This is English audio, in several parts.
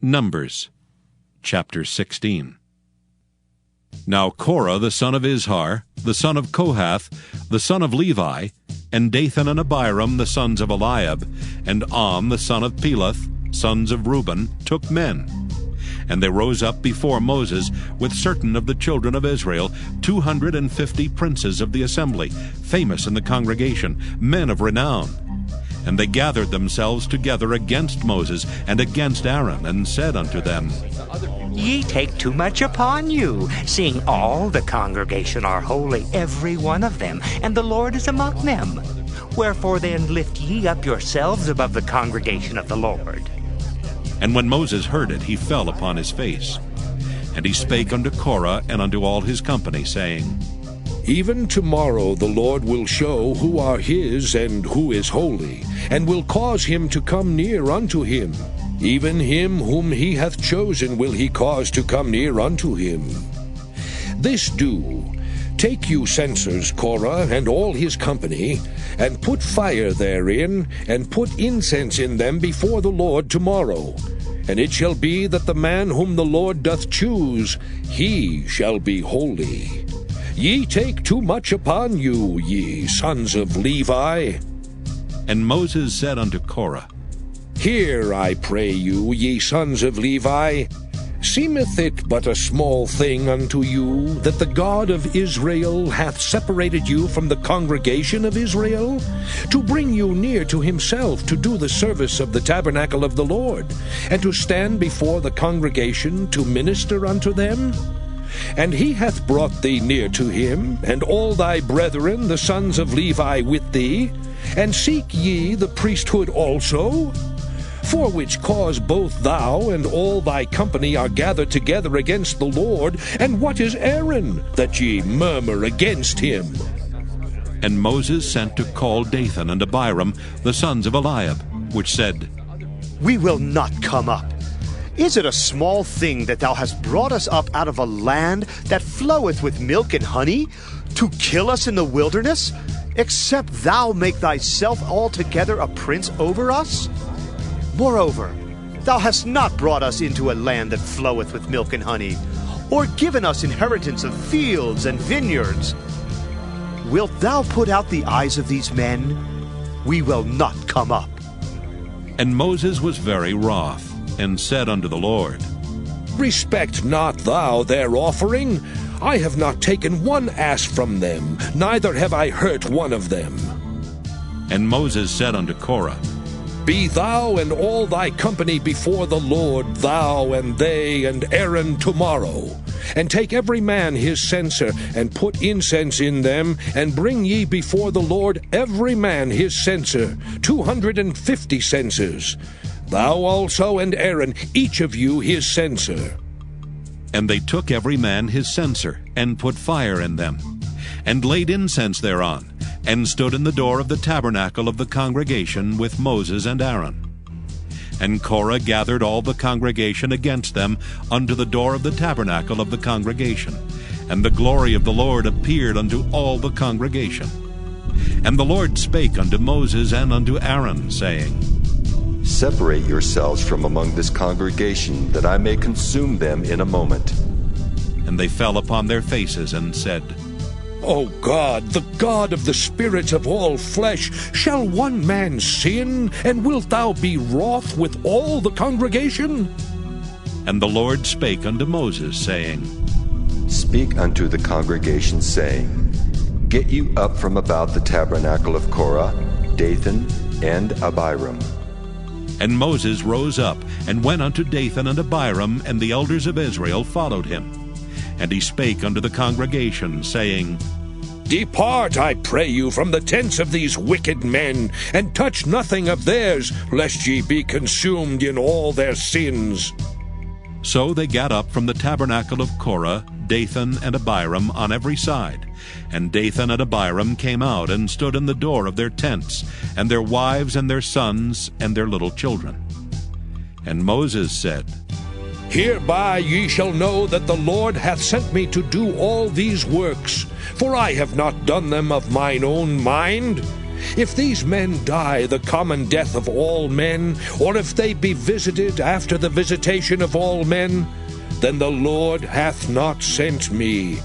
Numbers chapter 16. Now Korah the son of Izhar, the son of Kohath, the son of Levi, and Dathan and Abiram the sons of Eliab, and the son of Peleth, sons of Reuben, took men. And they rose up before Moses with certain of the children of Israel, 250 princes of the assembly, famous in the congregation, men of renown. And they gathered themselves together against Moses and against Aaron, and said unto them, Ye take too much upon you, seeing all the congregation are holy, every one of them, and the Lord is among them. Wherefore then lift ye up yourselves above the congregation of the Lord. And when Moses heard it, he fell upon his face. And he spake unto Korah and unto all his company, saying, Even tomorrow the Lord will show who are his and who is holy, and will cause him to come near unto him. Even him whom he hath chosen will he cause to come near unto him. This do, take you censers, Korah, and all his company, and put fire therein, and put incense in them before the Lord tomorrow. And it shall be that the man whom the Lord doth choose, he shall be holy. Ye take too much upon you, ye sons of Levi. And Moses said unto Korah, Hear, I pray you, ye sons of Levi. Seemeth it but a small thing unto you, that the God of Israel hath separated you from the congregation of Israel, to bring you near to himself, to do the service of the tabernacle of the Lord, and to stand before the congregation to minister unto them? And he hath brought thee near to him, and all thy brethren, the sons of Levi, with thee. And seek ye the priesthood also? For which cause both thou and all thy company are gathered together against the Lord. And what is Aaron, that ye murmur against him? And Moses sent to call Dathan and Abiram, the sons of Eliab, which said, We will not come up. Is it a small thing that thou hast brought us up out of a land that floweth with milk and honey, to kill us in the wilderness, except thou make thyself altogether a prince over us? Moreover, thou hast not brought us into a land that floweth with milk and honey, or given us inheritance of fields and vineyards. Wilt thou put out the eyes of these men? We will not come up. And Moses was very wroth, and said unto the Lord, Respect not thou their offering. I have not taken one ass from them, neither have I hurt one of them. And Moses said unto Korah, Be thou and all thy company before the Lord, thou and they and Aaron tomorrow. And take every man his censer, and put incense in them, and bring ye before the Lord every man his censer, 250 censers. Thou also and Aaron, each of you his censer. And they took every man his censer, and put fire in them, and laid incense thereon, and stood in the door of the tabernacle of the congregation with Moses and Aaron. And Korah gathered all the congregation against them unto the door of the tabernacle of the congregation. And the glory of the Lord appeared unto all the congregation. And the Lord spake unto Moses and unto Aaron, saying, Separate yourselves from among this congregation, that I may consume them in a moment. And they fell upon their faces, and said, O God, the God of the spirits of all flesh, shall one man sin, and wilt thou be wroth with all the congregation? And the Lord spake unto Moses, saying, Speak unto the congregation, saying, Get you up from about the tabernacle of Korah, Dathan, and Abiram. And Moses rose up, and went unto Dathan and Abiram, and the elders of Israel followed him. And he spake unto the congregation, saying, Depart, I pray you, from the tents of these wicked men, and touch nothing of theirs, lest ye be consumed in all their sins. So they gat up from the tabernacle of Korah, Dathan and Abiram on every side. And Dathan and Abiram came out, and stood in the door of their tents, and their wives and their sons and their little children. And Moses said, Hereby ye shall know that the Lord hath sent me to do all these works, for I have not done them of mine own mind. If these men die the common death of all men, or if they be visited after the visitation of all men, then the Lord hath not sent me.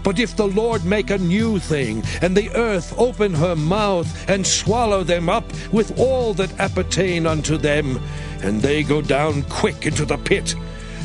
But if the Lord make a new thing, and the earth open her mouth, and swallow them up with all that appertain unto them, and they go down quick into the pit,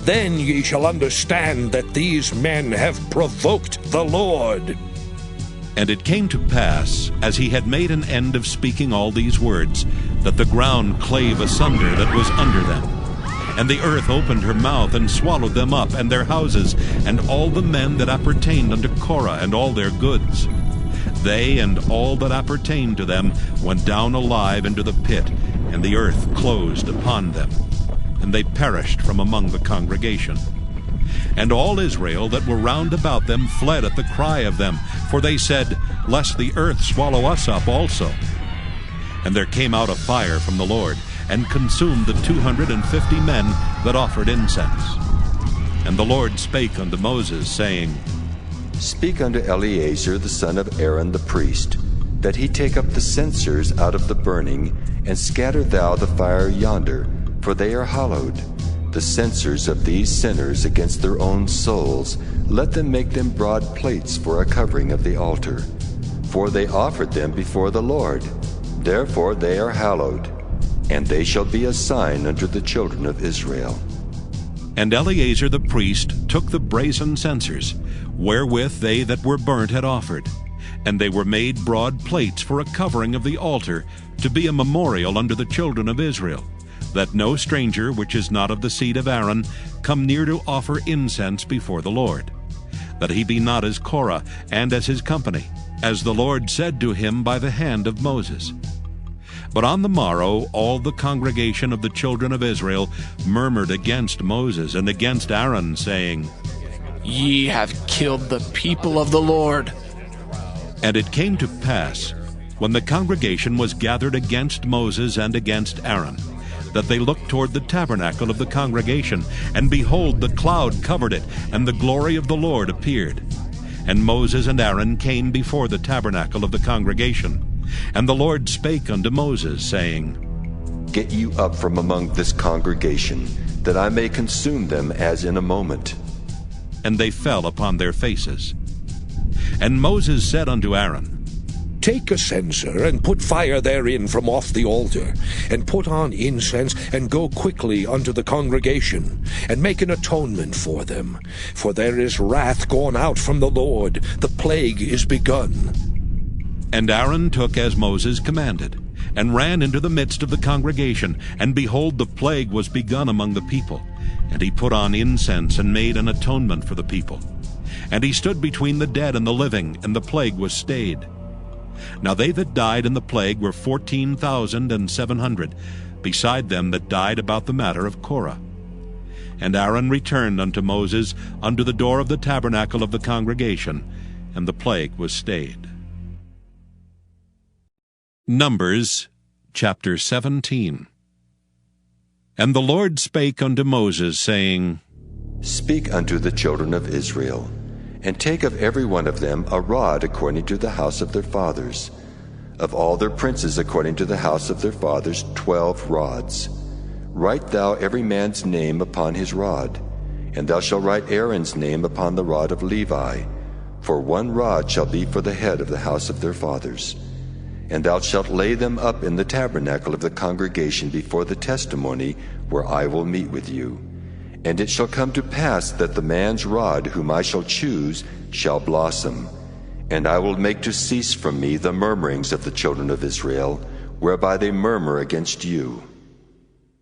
then ye shall understand that these men have provoked the Lord. And it came to pass, as he had made an end of speaking all these words, that the ground clave asunder that was under them. And the earth opened her mouth, and swallowed them up, and their houses, and all the men that appertained unto Korah, and all their goods. They and all that appertained to them went down alive into the pit, and the earth closed upon them. And they perished from among the congregation. And all Israel that were round about them fled at the cry of them, for they said, Lest the earth swallow us up also. And there came out a fire from the Lord, and consumed the 250 men that offered incense. And the Lord spake unto Moses, saying, Speak unto Eleazar the son of Aaron the priest, that he take up the censers out of the burning, and scatter thou the fire yonder, for they are hallowed. The censers of these sinners against their own souls, let them make them broad plates for a covering of the altar. For they offered them before the Lord, therefore they are hallowed, and they shall be a sign unto the children of Israel. And Eleazar the priest took the brazen censers, wherewith they that were burnt had offered, and they were made broad plates for a covering of the altar, to be a memorial unto the children of Israel, that no stranger which is not of the seed of Aaron come near to offer incense before the Lord, that he be not as Korah and as his company, as the Lord said to him by the hand of Moses. But on the morrow all the congregation of the children of Israel murmured against Moses and against Aaron, saying, Ye have killed the people of the Lord. And it came to pass, when the congregation was gathered against Moses and against Aaron, that they looked toward the tabernacle of the congregation, and behold, the cloud covered it, and the glory of the Lord appeared. And Moses and Aaron came before the tabernacle of the congregation. And the Lord spake unto Moses, saying, Get you up from among this congregation, that I may consume them as in a moment. And they fell upon their faces. And Moses said unto Aaron, Take a censer, and put fire therein from off the altar, and put on incense, and go quickly unto the congregation, and make an atonement for them. For there is wrath gone out from the Lord, the plague is begun. And Aaron took as Moses commanded, and ran into the midst of the congregation, and behold, the plague was begun among the people. And he put on incense, and made an atonement for the people. And he stood between the dead and the living, and the plague was stayed. Now they that died in the plague were 14,700, beside them that died about the matter of Korah. And Aaron returned unto Moses unto the door of the tabernacle of the congregation, and the plague was stayed. Numbers chapter 17. And the Lord spake unto Moses, saying, Speak unto the children of Israel, and take of every one of them a rod according to the house of their fathers. Of all their princes according to the house of their fathers 12 rods. Write thou every man's name upon his rod, and thou shalt write Aaron's name upon the rod of Levi, for one rod shall be for the head of the house of their fathers. And thou shalt lay them up in the tabernacle of the congregation before the testimony, where I will meet with you. And it shall come to pass that the man's rod whom I shall choose shall blossom, and I will make to cease from me the murmurings of the children of Israel, whereby they murmur against you.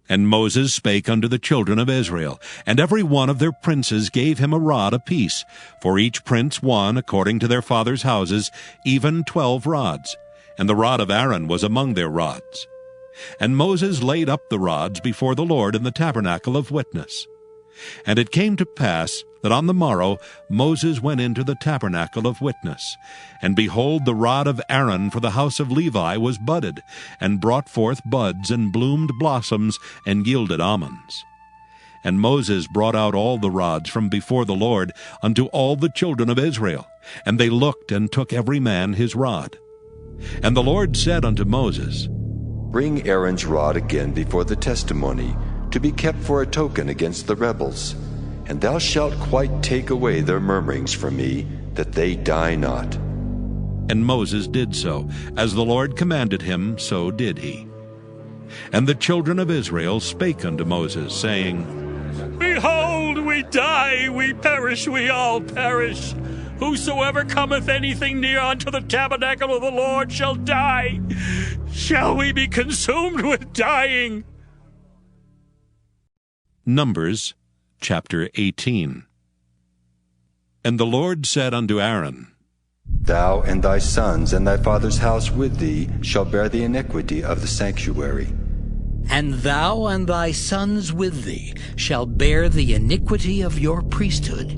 And Moses spake unto the children of Israel, and every one of their princes gave him a rod apiece, for each prince one according to their fathers' houses, even 12 rods. And the rod of Aaron was among their rods. And Moses laid up the rods before the Lord in the tabernacle of witness. And it came to pass that on the morrow Moses went into the tabernacle of witness. And behold, the rod of Aaron for the house of Levi was budded, and brought forth buds, and bloomed blossoms, and yielded almonds. And Moses brought out all the rods from before the Lord unto all the children of Israel. And they looked, and took every man his rod. And the Lord said unto Moses, Bring Aaron's rod again before the testimony, to be kept for a token against the rebels. And thou shalt quite take away their murmurings from me, that they die not. And Moses did so. As the Lord commanded him, so did he. And the children of Israel spake unto Moses, saying, Behold, we die, we perish, we all perish. Whosoever cometh anything near unto the tabernacle of the Lord shall die. Shall we be consumed with dying? Numbers chapter 18. And the Lord said unto Aaron, Thou and thy sons and thy father's house with thee shall bear the iniquity of the sanctuary. And thou and thy sons with thee shall bear the iniquity of your priesthood.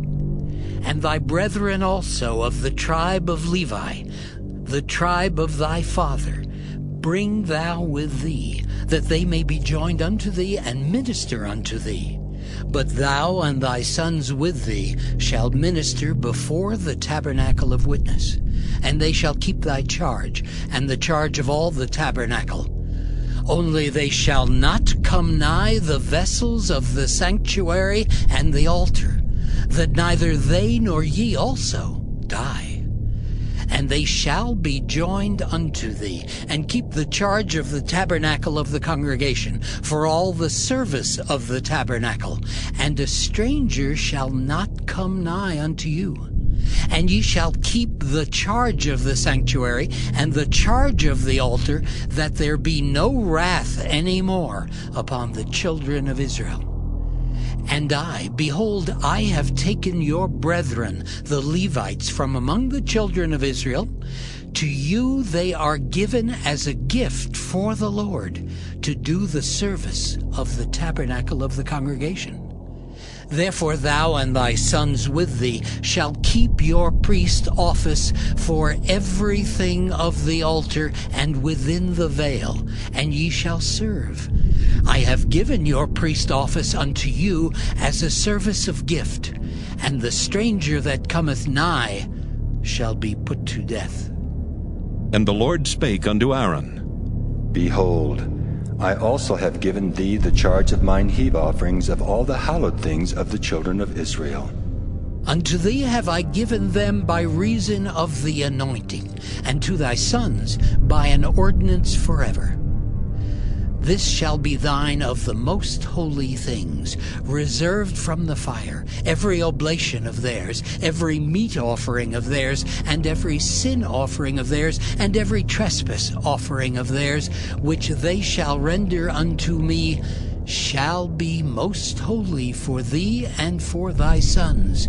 And thy brethren also of the tribe of Levi, the tribe of thy father, bring thou with thee, that they may be joined unto thee and minister unto thee. But thou and thy sons with thee shall minister before the tabernacle of witness, and they shall keep thy charge, and the charge of all the tabernacle. Only they shall not come nigh the vessels of the sanctuary and the altar, that neither they nor ye also die. And they shall be joined unto thee, and keep the charge of the tabernacle of the congregation, for all the service of the tabernacle. And a stranger shall not come nigh unto you. And ye shall keep the charge of the sanctuary, and the charge of the altar, that there be no wrath any more upon the children of Israel. And I, behold, I have taken your brethren, the Levites, from among the children of Israel. To you they are given as a gift for the Lord, to do the service of the tabernacle of the congregation. Therefore thou and thy sons with thee shall keep your priest office for everything of the altar and within the veil, and ye shall serve. I have given your priest office unto you as a service of gift, and the stranger that cometh nigh shall be put to death. And the Lord spake unto Aaron, Behold, I also have given thee the charge of mine heave offerings of all the hallowed things of the children of Israel. Unto thee have I given them by reason of the anointing, and to thy sons by an ordinance forever. This shall be thine of the most holy things, reserved from the fire, every oblation of theirs, every meat offering of theirs, and every sin offering of theirs, and every trespass offering of theirs, which they shall render unto me, shall be most holy for thee and for thy sons.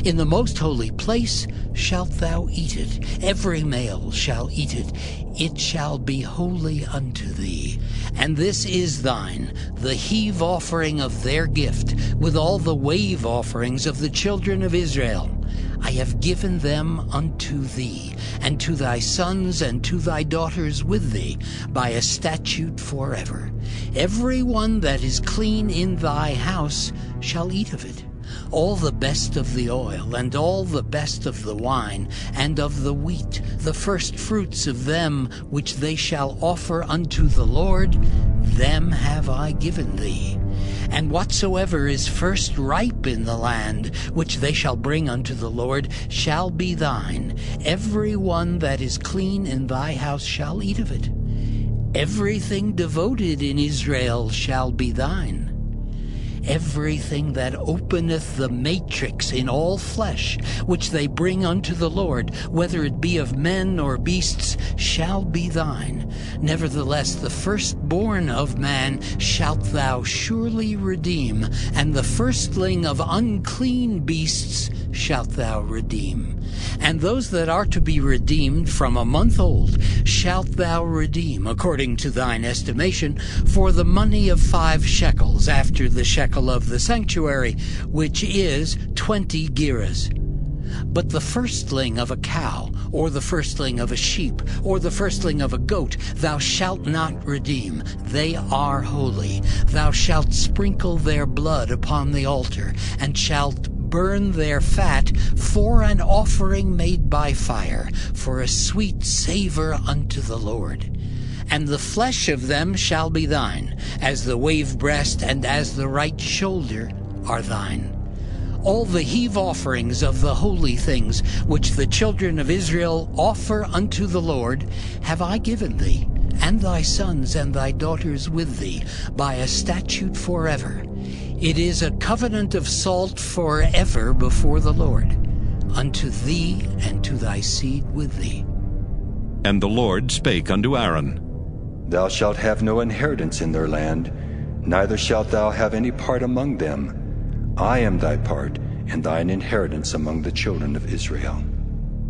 In the most holy place shalt thou eat it. Every male shall eat it. It shall be holy unto thee. And this is thine, the heave offering of their gift, with all the wave offerings of the children of Israel. I have given them unto thee, and to thy sons and to thy daughters with thee, by a statute forever. Every one that is clean in thy house shall eat of it. All the best of the oil, and all the best of the wine, and of the wheat, the first fruits of them which they shall offer unto the Lord, them have I given thee. And whatsoever is first ripe in the land, which they shall bring unto the Lord, shall be thine. Every one that is clean in thy house shall eat of it. Everything devoted in Israel shall be thine. Everything that openeth the matrix in all flesh, which they bring unto the Lord, whether it be of men or beasts, shall be thine. Nevertheless, the firstborn of man shalt thou surely redeem, and the firstling of unclean beasts shalt thou redeem. And those that are to be redeemed from a month old shalt thou redeem, according to thine estimation, for the money of 5 shekels, after the shekel of the sanctuary, which is 20 gerahs. But the firstling of a cow, or the firstling of a sheep, or the firstling of a goat, thou shalt not redeem. They are holy. Thou shalt sprinkle their blood upon the altar, and shalt burn their fat for an offering made by fire, for a sweet savor unto the Lord. And the flesh of them shall be thine, as the wave breast and as the right shoulder are thine. All the heave offerings of the holy things which the children of Israel offer unto the Lord have I given thee, and thy sons and thy daughters with thee, by a statute forever. It is a covenant of salt forever before the Lord, unto thee and to thy seed with thee. And the Lord spake unto Aaron, Thou shalt have no inheritance in their land, neither shalt thou have any part among them. I am thy part, and thine inheritance among the children of Israel.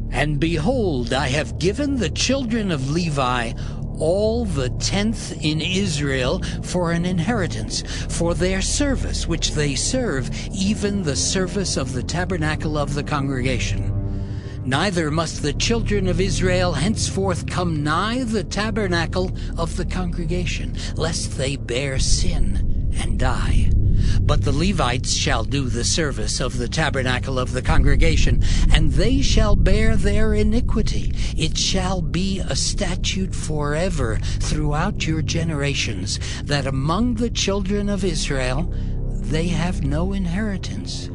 And behold, I have given the children of Levi all the 10th in Israel for an inheritance, for their service which they serve, even the service of the tabernacle of the congregation. Neither must the children of Israel henceforth come nigh the tabernacle of the congregation, lest they bear sin and die. But the Levites shall do the service of the tabernacle of the congregation, and they shall bear their iniquity. It shall be a statute forever throughout your generations, that among the children of Israel they have no inheritance.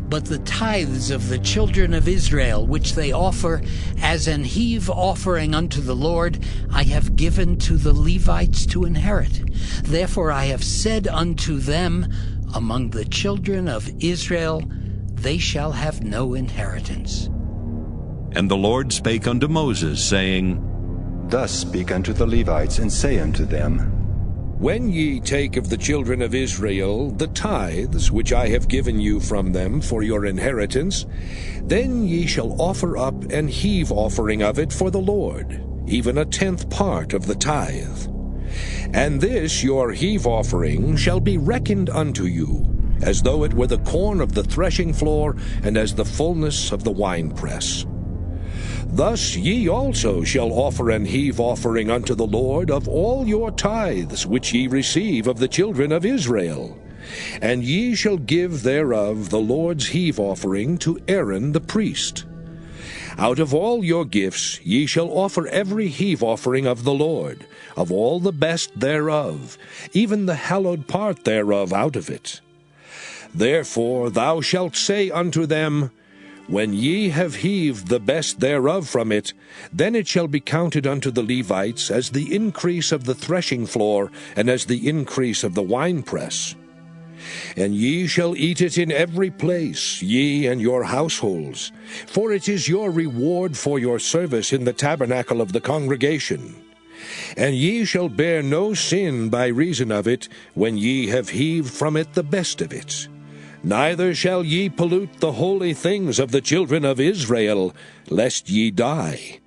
But the tithes of the children of Israel, which they offer as an heave offering unto the Lord, I have given to the Levites to inherit. Therefore I have said unto them, among the children of Israel they shall have no inheritance. And the Lord spake unto Moses, saying, Thus speak unto the Levites, and say unto them, When ye take of the children of Israel the tithes which I have given you from them for your inheritance, then ye shall offer up an heave offering of it for the Lord, even a 10th part of the tithe. And this your heave offering shall be reckoned unto you, as though it were the corn of the threshing floor, and as the fullness of the winepress. Thus ye also shall offer an heave offering unto the Lord of all your tithes which ye receive of the children of Israel. And ye shall give thereof the Lord's heave offering to Aaron the priest. Out of all your gifts ye shall offer every heave offering of the Lord, of all the best thereof, even the hallowed part thereof out of it. Therefore thou shalt say unto them, When ye have heaved the best thereof from it, then it shall be counted unto the Levites as the increase of the threshing floor, and as the increase of the winepress. And ye shall eat it in every place, ye and your households, for it is your reward for your service in the tabernacle of the congregation. And ye shall bear no sin by reason of it, when ye have heaved from it the best of it. Neither shall ye pollute the holy things of the children of Israel, lest ye die.